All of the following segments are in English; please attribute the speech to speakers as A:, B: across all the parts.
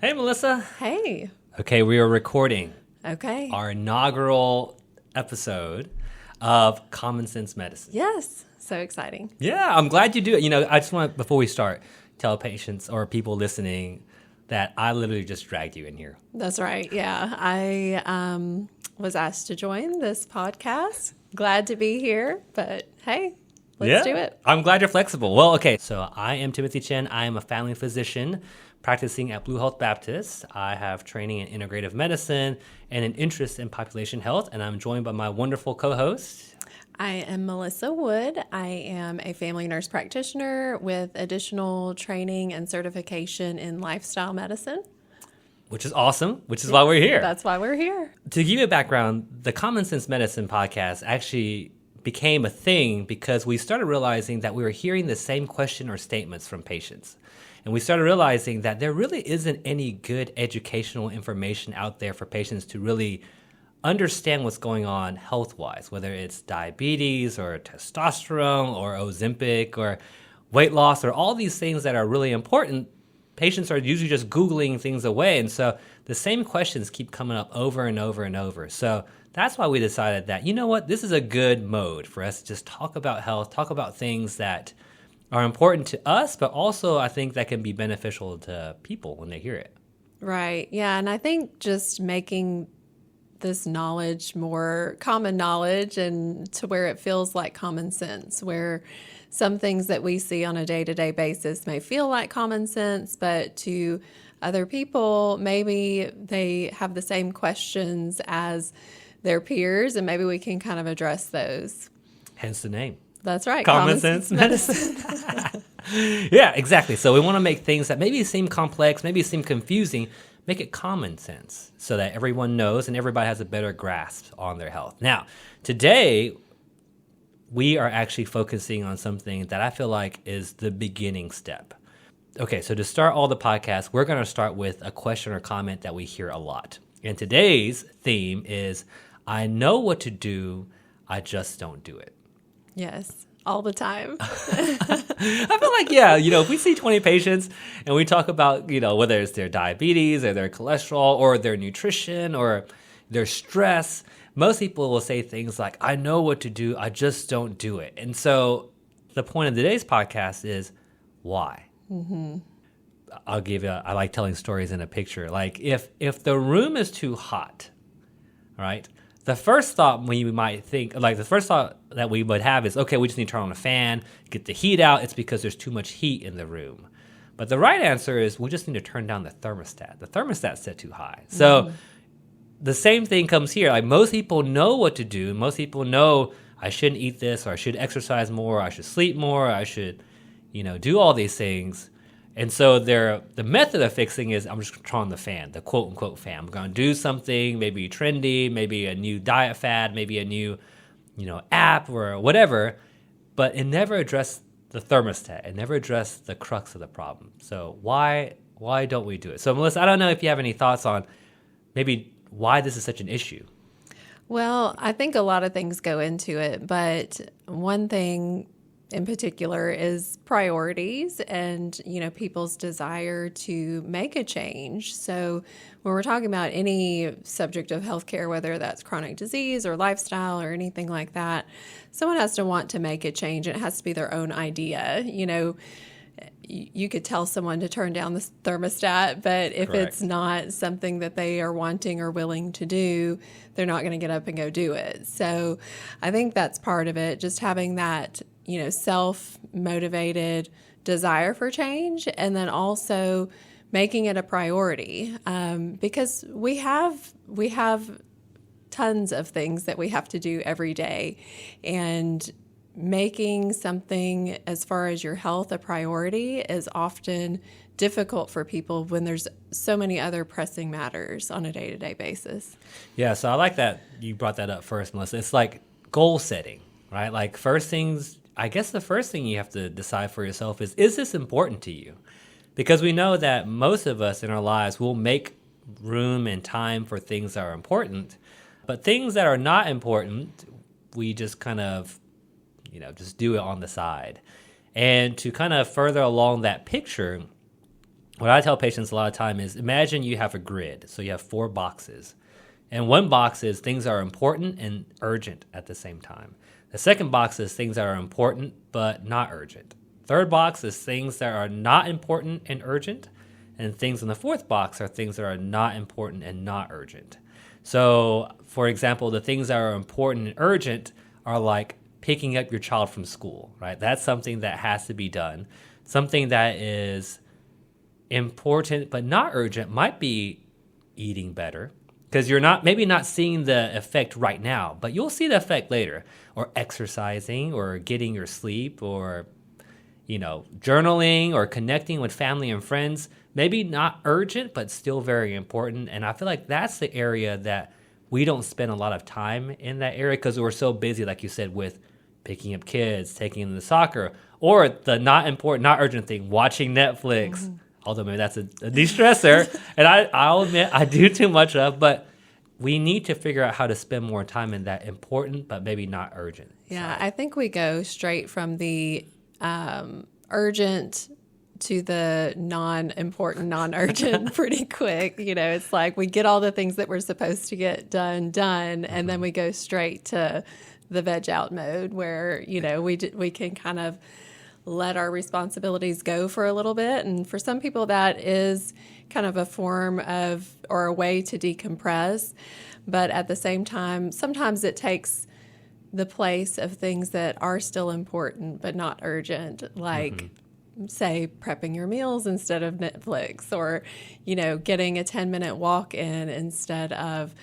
A: Hey, Melissa.
B: Hey.
A: Okay, we are recording
B: Okay.
A: our inaugural episode of Common Sense Medicine.
B: Yes. So exciting.
A: Yeah, I'm glad you do it. I just want, before we start, tell patients or people listening that I literally just dragged you in here.
B: That's right. Yeah. I was asked to join this podcast. Glad to be here, but hey, let's do it.
A: I'm glad you're flexible. Well, okay, so I am Timothy Chen. I am a family physician practicing at Blue Health Baptist. I have training in integrative medicine and an interest in population health, and I'm joined by my wonderful co-host.
B: I am Melissa Wood. I am a family nurse practitioner with additional training and certification in lifestyle medicine.
A: Which is awesome, which is why we're here.
B: That's why we're here.
A: To give you a background, the Common Sense Medicine podcast actually became a thing because we started realizing that we were hearing the same question or statements from patients. And we started realizing that there really isn't any good educational information out there for patients to really understand what's going on health-wise, whether it's diabetes or testosterone or Ozempic or weight loss or all these things that are really important. Patients are usually just Googling things away. And so the same questions keep coming up over and over and over. So that's why we decided that, you know what, this is a good mode for us to just talk about health, talk about things that are important to us, but also I think that can be beneficial to people when they hear it.
B: Right. Yeah. And I think just making this knowledge more common knowledge and to where it feels like common sense, where some things that we see on a day-to-day basis may feel like common sense, but to other people, maybe they have the same questions as their peers, and maybe we can kind of address those.
A: Hence the name.
B: That's right.
A: Common Sense Medicine. Yeah, exactly. So we want to make things that maybe seem complex, maybe seem confusing, make it common sense so that everyone knows and everybody has a better grasp on their health. Now, today, we are actually focusing on something that I feel like is the beginning step. Okay, so to start all the podcasts, we're going to start with a question or comment that we hear a lot. And today's theme is, I know what to do, I just don't do it.
B: Yes, all the time.
A: I feel like, if we see 20 patients and we talk about, whether it's their diabetes or their cholesterol or their nutrition or their stress, most people will say things like, I know what to do, I just don't do it. And so the point of today's podcast is, why? Mm-hmm. I like telling stories in a picture. Like if the room is too hot, right? The first thought we might think, the first thought that we would have is, okay, we just need to turn on a fan, get the heat out. It's because there's too much heat in the room. But the right answer is we just need to turn down the thermostat. The thermostat's set too high. So the same thing comes here. Like most people know what to do. Most people know I shouldn't eat this, or I should exercise more, or I should sleep more, or I should, do all these things. And so the method of fixing is I'm just going to turn on the fan, the quote-unquote fan. I'm going to do something, maybe trendy, maybe a new diet fad, maybe a new, app or whatever, but it never addressed the thermostat. It never addressed the crux of the problem. So why don't we do it? So, Melissa, I don't know if you have any thoughts on maybe why this is such an issue.
B: Well, I think a lot of things go into it, but one thing in particular is priorities and, people's desire to make a change. So when we're talking about any subject of healthcare, whether that's chronic disease or lifestyle or anything like that, someone has to want to make a change. It has to be their own idea. You could tell someone to turn down the thermostat, but if
A: Correct.
B: It's not something that they are wanting or willing to do, they're not going to get up and go do it. So I think that's part of it, just having that self-motivated desire for change, and then also making it a priority, because we have tons of things that we have to do every day, and making something as far as your health a priority is often difficult for people when there's so many other pressing matters on a day-to-day basis.
A: Yeah, so I like that you brought that up first, Melissa. It's like goal setting, right? Like I guess the first thing you have to decide for yourself is this important to you? Because we know that most of us in our lives will make room and time for things that are important, but things that are not important, we just kind of, just do it on the side. And to kind of further along that picture, what I tell patients a lot of time is imagine you have a grid. So you have 4 boxes. And one box is things that are important and urgent at the same time. The second box is things that are important but not urgent. Third box is things that are not important and urgent. And things in the fourth box are things that are not important and not urgent. So, for example, the things that are important and urgent are like picking up your child from school, right? That's something that has to be done. Something that is important but not urgent might be eating better, because you're maybe not seeing the effect right now, but you'll see the effect later. Or exercising, or getting your sleep, or journaling, or connecting with family and friends. Maybe not urgent, but still very important. And I feel like that's the area that we don't spend a lot of time in that area because we're so busy, like you said, with picking up kids, taking them to soccer, or the not important, not urgent thing, watching Netflix. Mm-hmm. Although maybe that's a de-stressor. And I'll admit I do too much of, but we need to figure out how to spend more time in that important, but maybe not urgent.
B: Yeah, I think we go straight from the urgent to the non-important, non-urgent pretty quick. It's like we get all the things that we're supposed to get done, and then we go straight to the veg out mode where, we can kind of let our responsibilities go for a little bit. And for some people, that is kind of a form of, or a way to decompress. But at the same time, sometimes it takes the place of things that are still important but not urgent, like say prepping your meals instead of Netflix, or getting a 10-minute walk in instead of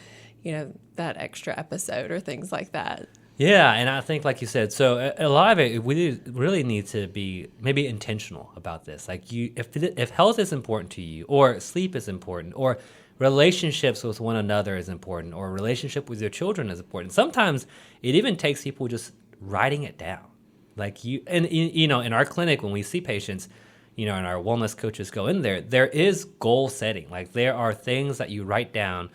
B: that extra episode or things like that.
A: Yeah, and I think, like you said, so a lot of it, we really need to be maybe intentional about this. Like, if health is important to you, or sleep is important, or relationships with one another is important, or relationship with your children is important. Sometimes it even takes people just writing it down. Like in our clinic, when we see patients, and our wellness coaches go in there is goal setting. Like, there are things that you write down.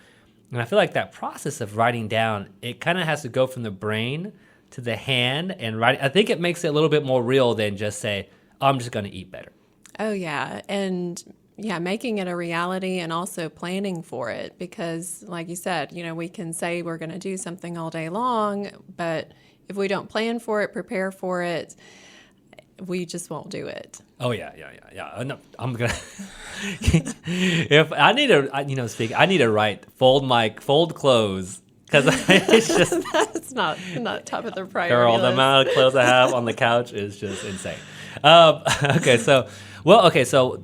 A: And I feel like that process of writing down, it kind of has to go from the brain to the hand and writing. I think it makes it a little bit more real than just say, oh, I'm just going to eat better.
B: Oh, yeah. And making it a reality and also planning for it. Because like you said, we can say we're going to do something all day long, but if we don't plan for it, prepare for it, we just won't do it.
A: Oh yeah. No, I'm gonna. If I need to, I need to write fold clothes, because it's just
B: that's not top of the priority
A: girl.
B: list.
A: The amount of clothes I have on the couch is just insane. So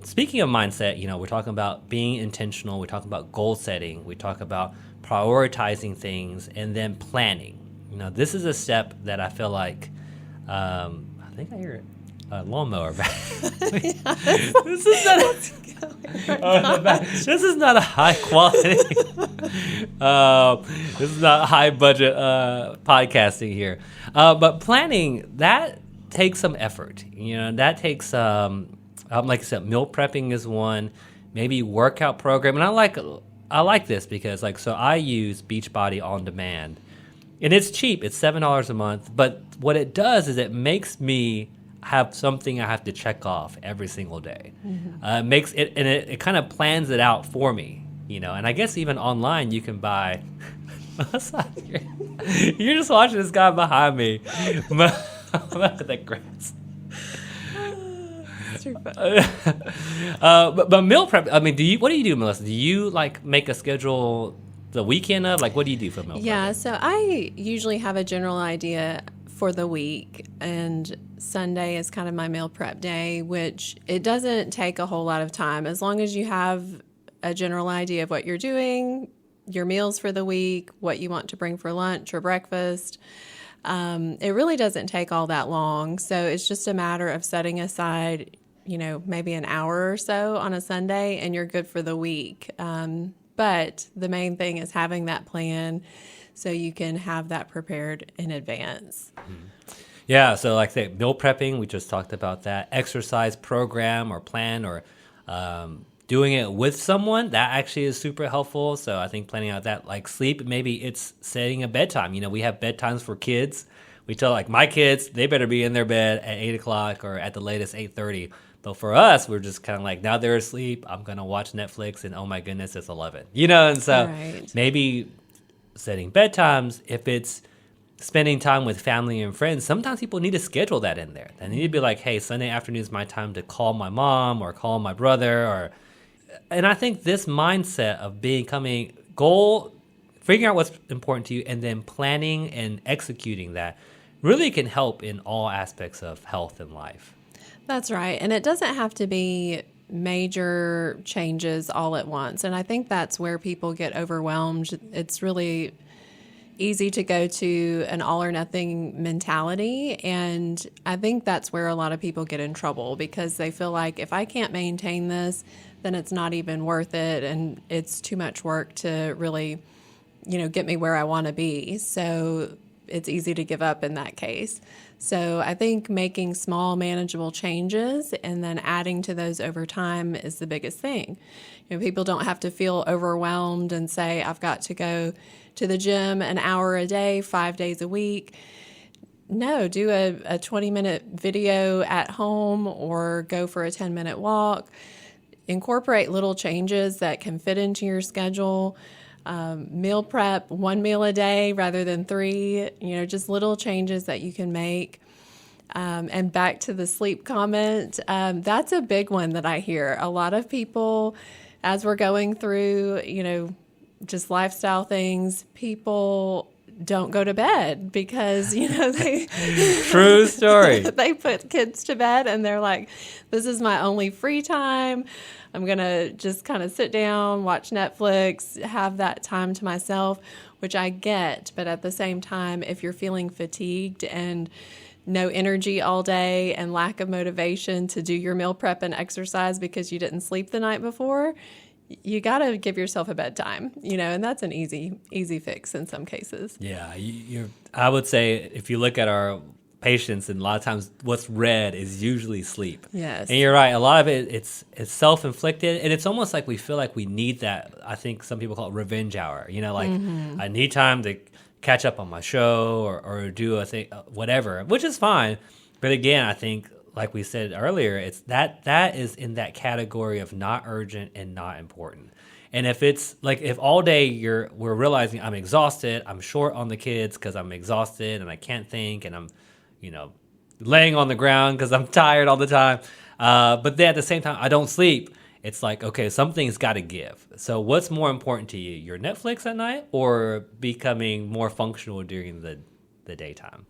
A: speaking of mindset, we're talking about being intentional. We're talking about goal setting. We talk about prioritizing things and then planning. This is a step that I feel like, I think I hear it. Lawnmower back. This is not a high quality. This is not high budget podcasting here. But planning, that takes some effort. That takes like I said, meal prepping is one. Maybe workout program, and I like this because so I use Beachbody On Demand, and it's cheap. It's $7 a month. But what it does is it makes me have something I have to check off every single day. Mm-hmm. Makes it, and it kind of plans it out for me, and I guess even online you can buy. You're just watching this guy behind me. The grass. But meal prep. I mean, what do you do, Melissa? Do you make a schedule the weekend of? What do you do for meal prep?
B: Yeah, so I usually have a general idea for the week, and Sunday is kind of my meal prep day, which it doesn't take a whole lot of time as long as you have a general idea of what you're doing, your meals for the week, what you want to bring for lunch or breakfast. It really doesn't take all that long. So it's just a matter of setting aside, maybe an hour or so on a Sunday, and you're good for the week. But the main thing is having that plan so you can have that prepared in advance.
A: Mm-hmm. Yeah, so like I say, meal prepping, we just talked about that. Exercise program or plan, or doing it with someone, that actually is super helpful. So I think planning out that, sleep, maybe it's setting a bedtime. We have bedtimes for kids. We tell my kids, they better be in their bed at 8 o'clock or at the latest 8:30. But for us, we're just kind of like, now they're asleep, I'm going to watch Netflix, and oh my goodness, it's 11. And so
B: Right.
A: maybe setting bedtimes, if it's spending time with family and friends, sometimes people need to schedule that in there. They need to be like, hey, Sunday afternoon is my time to call my mom or call my brother. And I think this mindset of becoming figuring out what's important to you and then planning and executing that really can help in all aspects of health and life.
B: That's right. And it doesn't have to be major changes all at once. And I think that's where people get overwhelmed. It's really easy to go to an all or nothing mentality. And I think that's where a lot of people get in trouble, because they feel like if I can't maintain this, then it's not even worth it. And it's too much work to really, get me where I want to be. So it's easy to give up in that case. So I think making small, manageable changes and then adding to those over time is the biggest thing. People don't have to feel overwhelmed and say, I've got to go to the gym an hour a day, 5 days a week. No, do a 20-minute video at home or go for a 10-minute walk. Incorporate little changes that can fit into your schedule. Meal prep, 1 meal a day rather than 3, just little changes that you can make. And back to the sleep comment, that's a big one that I hear. A lot of people, as we're going through, just lifestyle things, people don't go to bed because, they
A: True story.
B: they put kids to bed and they're like, this is my only free time. I'm going to just kind of sit down, watch Netflix, have that time to myself, which I get. But at the same time, if you're feeling fatigued and no energy all day and lack of motivation to do your meal prep and exercise because you didn't sleep the night before, you got to give yourself a bedtime, and that's an easy fix in some cases.
A: Yeah, I would say if you look at our patients, and a lot of times what's red is usually sleep.
B: Yes.
A: And you're right. A lot of it's self-inflicted, and it's almost like we feel like we need that. I think some people call it revenge hour. I need time to catch up on my show or do a thing, whatever, which is fine. But again, I think, like we said earlier, it's that is in that category of not urgent and not important. And if it's like, if all day we're realizing I'm exhausted, I'm short on the kids because I'm exhausted and I can't think, and I'm, laying on the ground because I'm tired all the time. But then at the same time, I don't sleep. It's like, okay, something's got to give. So what's more important to you, your Netflix at night or becoming more functional during the daytime?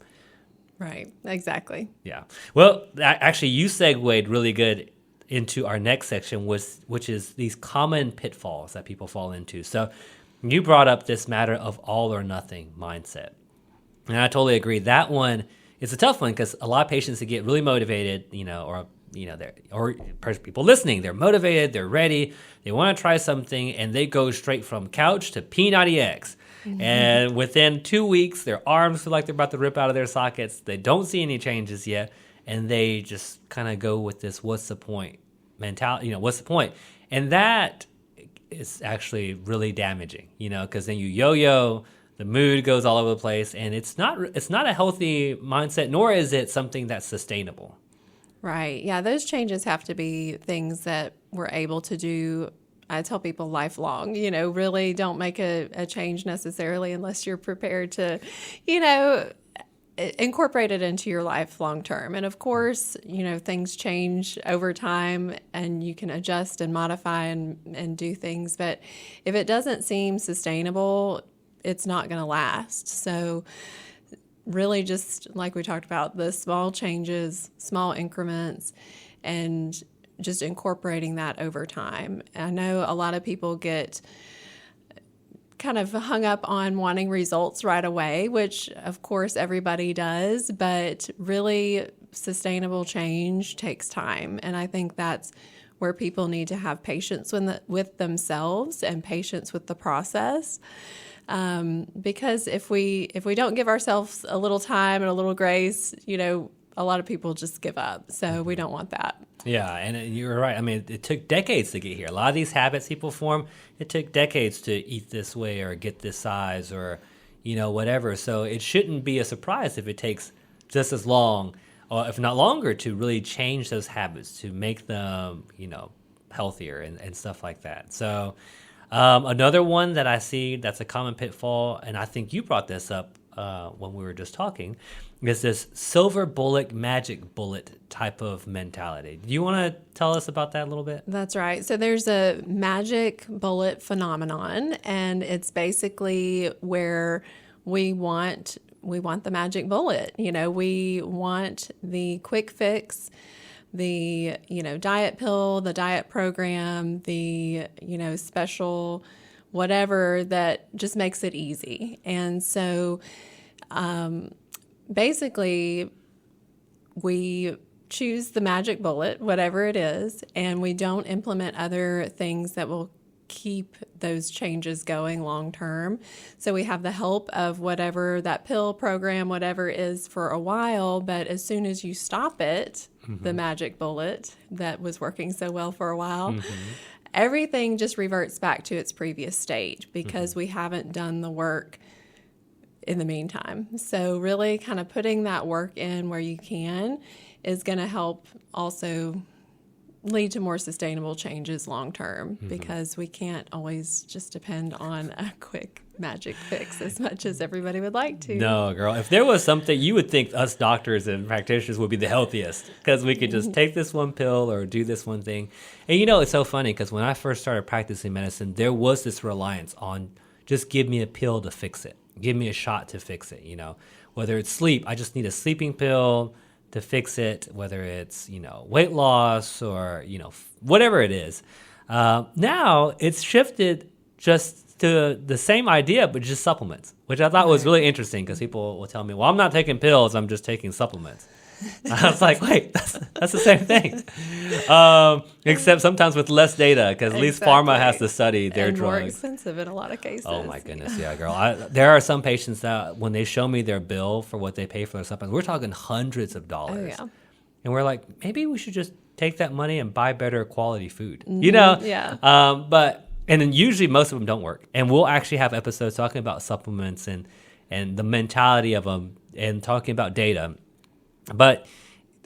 B: Right, exactly.
A: Yeah. Well, actually, you segued really good into our next section, which is these common pitfalls that people fall into. So you brought up this matter of all or nothing mindset. And I totally agree. That one is a tough one because a lot of patients that get really motivated, or people listening, they're motivated, they're ready, they want to try something, and they go straight from couch to P90X. Mm-hmm. And within 2 weeks, their arms feel like they're about to rip out of their sockets. They don't see any changes yet, and they just kind of go with this "what's the point" mentality. What's the point? And that is actually really damaging. Because then you yo-yo. The mood goes all over the place, and it's not a healthy mindset, nor is it something that's sustainable.
B: Right. Yeah, those changes have to be things that we're able to do. I tell people lifelong, really don't make a change necessarily unless you're prepared to, incorporate it into your life long term. And of course, things change over time and you can adjust and modify and do things. But if it doesn't seem sustainable, it's not going to last. So really, just like we talked about, the small changes, small increments, and just incorporating that over time. I know a lot of people get kind of hung up on wanting results right away, which of course everybody does, but really sustainable change takes time. And I think that's where people need to have patience with themselves and patience with the process. Because if we don't give ourselves a little time and a little grace, a lot of people just give up. So we don't want that.
A: Yeah, and you're right. I mean, it took decades to get here. A lot of these habits people form, it took decades to eat this way or get this size or, whatever. So it shouldn't be a surprise if it takes just as long or if not longer, to really change those habits, to make them, healthier and stuff like that. So another one that I see that's a common pitfall, and I think you brought this up when we were just talking, is this silver bullet, magic bullet type of mentality. Do you want to tell us about that a little bit?
B: That's right. So there's a magic bullet phenomenon, and it's basically where we want the magic bullet. We want the quick fix, the diet pill, the diet program, the special whatever that just makes it easy. And so basically we choose the magic bullet, whatever it is, and we don't implement other things that will keep those changes going long term. So we have the help of whatever that pill program, whatever is for a while, but as soon as you stop it, the magic bullet that was working so well for a while, everything just reverts back to its previous state because we haven't done the work in the meantime. So really kind of putting that work in where you can is going to help also lead to more sustainable changes long term because we can't always just depend on a quick magic fix as much as everybody would like to.
A: No, girl. If there was something, you would think us doctors and practitioners would be the healthiest because we could just take this one pill or do this one thing. And it's so funny because when I first started practicing medicine, there was this reliance on just give me a pill to fix it. Give me a shot to fix it. Whether it's sleep, I just need a sleeping pill to fix it, whether it's, weight loss or, whatever it is. Now it's shifted just to the same idea, but just supplements, which I thought was really interesting because people will tell me, well, I'm not taking pills, I'm just taking supplements. I was like, wait, that's the same thing. Except sometimes with less data, because at least pharma has to study their
B: and
A: drugs.
B: More expensive in a lot of cases.
A: Oh my goodness, yeah, girl. There are some patients that when they show me their bill for what they pay for their supplements, we're talking hundreds of dollars.
B: Oh, yeah.
A: And we're like, maybe we should just take that money and buy better quality food.
B: Yeah.
A: And then usually most of them don't work. And we'll actually have episodes talking about supplements and the mentality of them and talking about data. But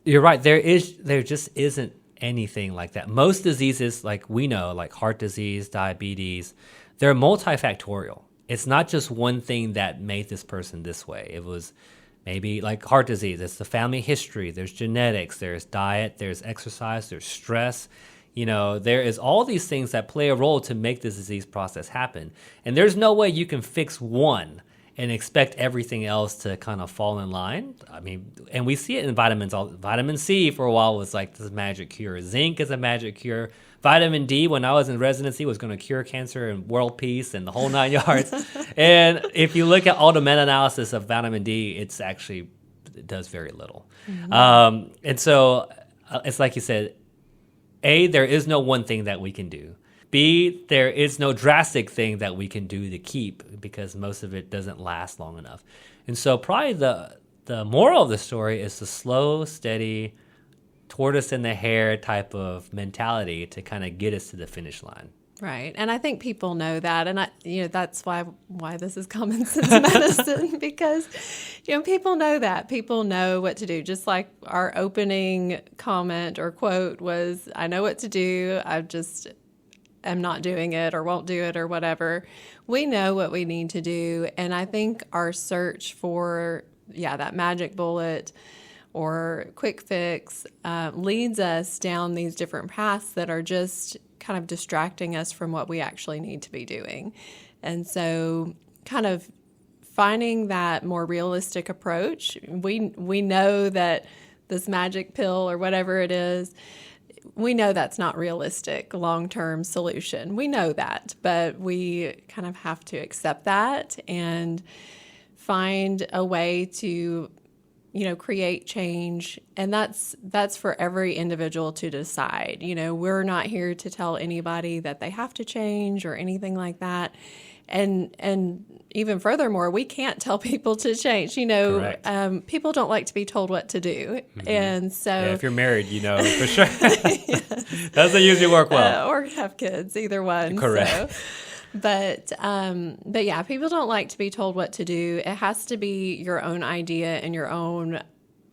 A: you're right, there just isn't anything like that. Most diseases, like we know, like heart disease, diabetes, they're multifactorial. It's not just one thing that made this person this way. It was maybe like heart disease, it's the family history, there's genetics, there's diet, there's exercise, there's stress. There is all these things that play a role to make this disease process happen. And there's no way you can fix one and expect everything else to kind of fall in line. I mean, and we see it in vitamins. Vitamin C for a while was like this magic cure. Zinc is a magic cure. Vitamin D, when I was in residency, was going to cure cancer and world peace and the whole 9 yards. And if you look at all the meta-analysis of vitamin D, it does very little. And so it's like you said, A, there is no one thing that we can do. B, there is no drastic thing that we can do to keep because most of it doesn't last long enough. And so probably the moral of the story is the slow, steady, tortoise in the hare type of mentality to kind of get us to the finish line.
B: Right. And I think people know that. And that's why this is common sense medicine because, people know that. People know what to do. Just like our opening comment or quote was, I know what to do. I just am not doing it or won't do it or whatever. We know what we need to do. And I think our search for, that magic bullet or quick fix leads us down these different paths that are just kind of distracting us from what we actually need to be doing. And so kind of finding that more realistic approach, we know that this magic pill or whatever it is, we know that's not realistic long-term solution. We know that, but we kind of have to accept that and find a way to, create change. And that's for every individual to decide. We're not here to tell anybody that they have to change or anything like that. And even furthermore, we can't tell people to change. People don't like to be told what to do. And so
A: if you're married, for sure. Doesn't usually work well.
B: Or have kids, either one.
A: Correct.
B: So. But people don't like to be told what to do. It has to be your own idea and your own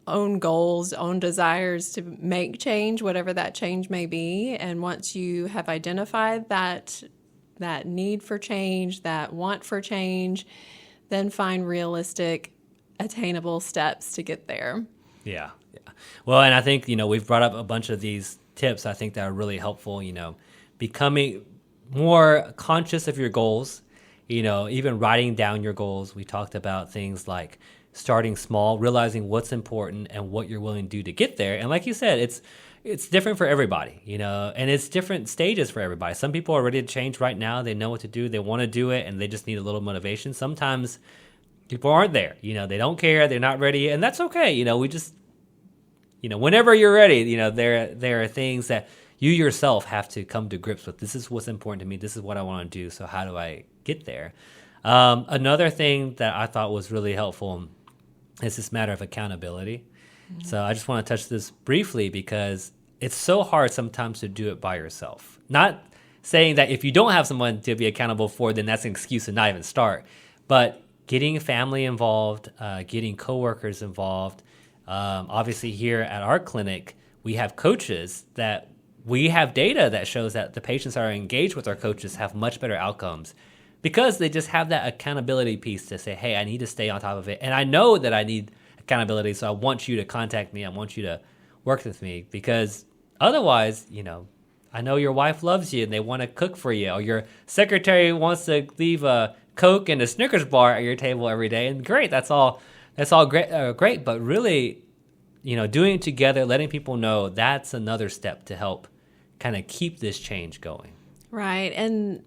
B: own goals, own desires to make change, whatever that change may be. And once you have identified that need for change, that want for change, then find realistic, attainable steps to get there.
A: Yeah. Well, and I think, we've brought up a bunch of these tips I think that are really helpful, becoming more conscious of your goals, even writing down your goals. We talked about things like starting small, realizing what's important and what you're willing to do to get there. And like you said, it's different for everybody, and it's different stages for everybody. Some people are ready to change right now. They know what to do. They want to do it, and they just need a little motivation. Sometimes people aren't there. They don't care. They're not ready, and that's okay. We just, whenever you're ready, there are things that you yourself have to come to grips with. This is what's important to me. This is what I want to do. So how do I get there? Another thing that I thought was really helpful is this matter of accountability. Mm-hmm. So I just want to touch this briefly because it's so hard sometimes to do it by yourself. Not saying that if you don't have someone to be accountable for, then that's an excuse to not even start. But getting family involved, getting coworkers involved. Obviously here at our clinic, we have coaches that we have data that shows that the patients that are engaged with our coaches have much better outcomes because they just have that accountability piece to say, hey, I need to stay on top of it. And I know that I need accountability, so I want you to contact me. I want you to work with me because otherwise, I know your wife loves you and they want to cook for you, or your secretary wants to leave a Coke and a Snickers bar at your table every day. And great, that's all great. But really, doing it together, letting people know, that's another step to help kind of keep this change going.
B: Right. And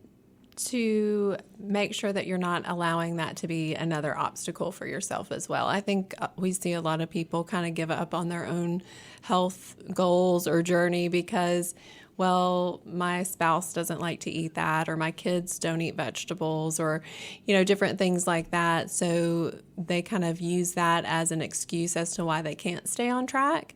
B: to make sure that you're not allowing that to be another obstacle for yourself as well. I think we see a lot of people kind of give up on their own health goals or journey because, well, my spouse doesn't like to eat that, or my kids don't eat vegetables, or, different things like that. So they kind of use that as an excuse as to why they can't stay on track.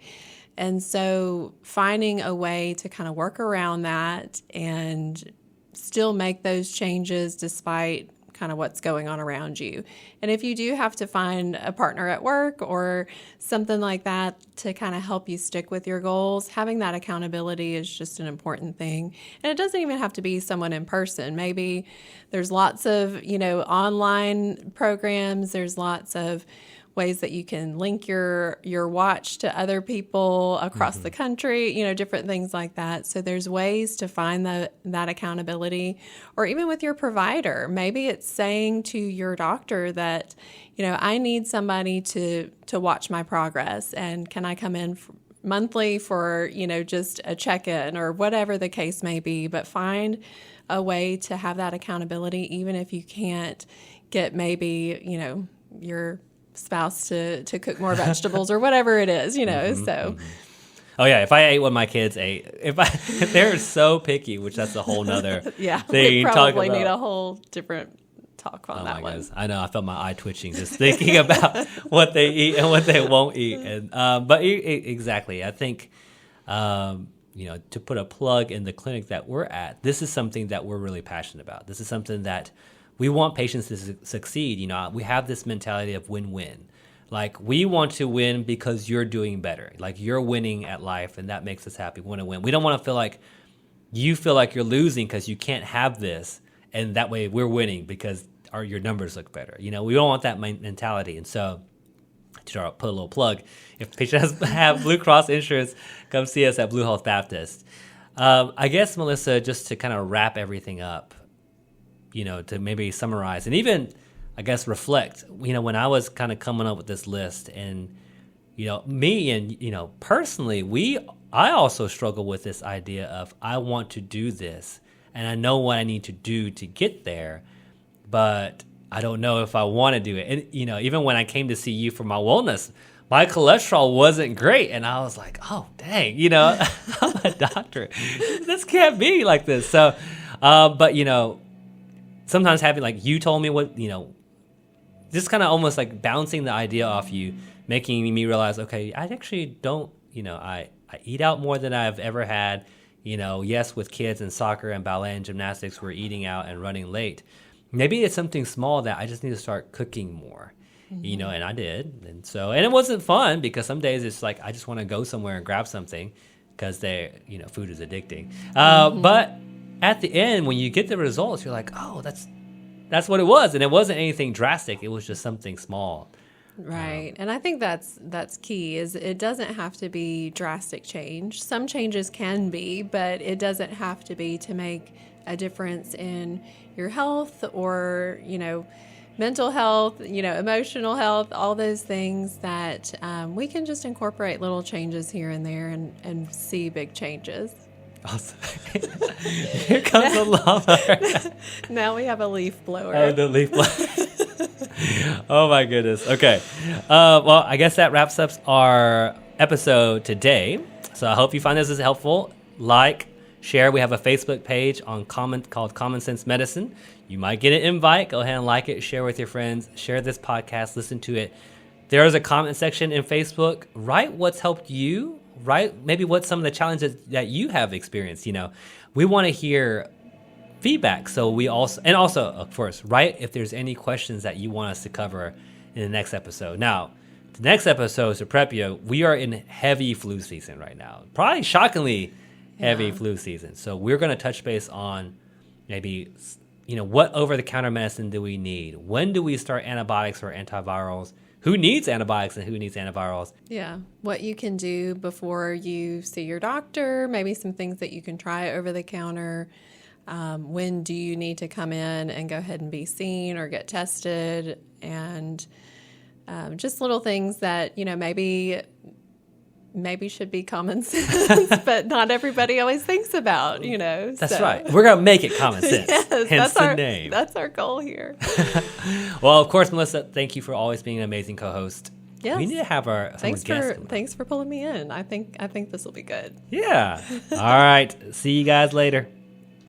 B: And so finding a way to kind of work around that and still make those changes despite kind of what's going on around you. And if you do have to find a partner at work or something like that to kind of help you stick with your goals, having that accountability is just an important thing. And it doesn't even have to be someone in person. Maybe there's lots of, online programs. There's lots of ways that you can link your watch to other people across the country, different things like that. So there's ways to find that accountability, or even with your provider. Maybe it's saying to your doctor that, I need somebody to watch my progress, and can I come in monthly for, just a check-in or whatever the case may be, but find a way to have that accountability, even if you can't get maybe, your spouse to cook more vegetables or whatever it is, so.
A: Oh yeah, if I ate what my kids ate, if they're so picky, which that's a whole nother
B: thing.
A: We
B: probably need a whole different talk on that one.
A: Goodness. I know, I felt my eye twitching just thinking about what they eat and what they won't eat. And but exactly, I think to put a plug in the clinic that we're at, this is something that we're really passionate about. This is something that we want patients to succeed. We have this mentality of win-win. Like, we want to win because you're doing better. Like, you're winning at life, and that makes us happy. We want to win. We don't want to feel like you feel like you're losing because you can't have this, and that way we're winning because your numbers look better. We don't want that mentality. And so, to put a little plug, if patients have Blue Cross insurance, come see us at Blue Health Baptist. I guess, Melissa, just to kind of wrap everything up, to maybe summarize and even, I guess, reflect, when I was kind of coming up with this list, and, me and, personally, I also struggle with this idea of, I want to do this and I know what I need to do to get there, but I don't know if I want to do it. And, even when I came to see you for my wellness, my cholesterol wasn't great. And I was like, oh, dang, I'm a doctor. This can't be like this. So, but, sometimes having, like, you told me what, just kind of almost like bouncing the idea off you, making me realize, okay, I actually don't, I eat out more than I've ever had. Yes, with kids and soccer and ballet and gymnastics, we're eating out and running late. Maybe it's something small that I just need to start cooking more. and I did. And it wasn't fun because some days it's like, I just want to go somewhere and grab something because food is addicting. But at the end, when you get the results, you're like, oh, that's what it was. And it wasn't anything drastic. It was just something small.
B: Right. And I think that's key is it doesn't have to be drastic change. Some changes can be, but it doesn't have to be to make a difference in your health or, mental health, emotional health, all those things that we can just incorporate little changes here and there and see big changes.
A: Awesome. Here comes the llama.
B: Now we have a leaf blower.
A: Oh, the leaf blower. Oh my goodness. Okay. Well, I guess that wraps up our episode today. So I hope you find this as helpful. Like, share. We have a Facebook page called Common Sense Medicine. You might get an invite. Go ahead and like it. Share with your friends. Share this podcast. Listen to it. There is a comment section in Facebook. Write what's helped you. Write maybe what some of the challenges that you have experienced. We want to hear feedback. So we also, of course, write if there's any questions that you want us to cover in the next episode. Now, the next episode, to prep you, we are in heavy flu season right now. Probably shockingly heavy flu season. So we're going to touch base on maybe, what over-the-counter medicine do we need? When do we start antibiotics or antivirals? Who needs antibiotics and who needs antivirals?
B: Yeah. What you can do before you see your doctor, maybe some things that you can try over the counter. When do you need to come in and go ahead and be seen or get tested? And just little things that, maybe should be common sense, but not everybody always thinks about,
A: That's right. We're going to make it common sense.
B: Yes,
A: hence the name.
B: That's our goal here.
A: Well, of course, Melissa, thank you for always being an amazing co-host.
B: Yes.
A: We need to have guests.
B: Thanks for pulling me in. I think this will be good.
A: Yeah. All right. See you guys later.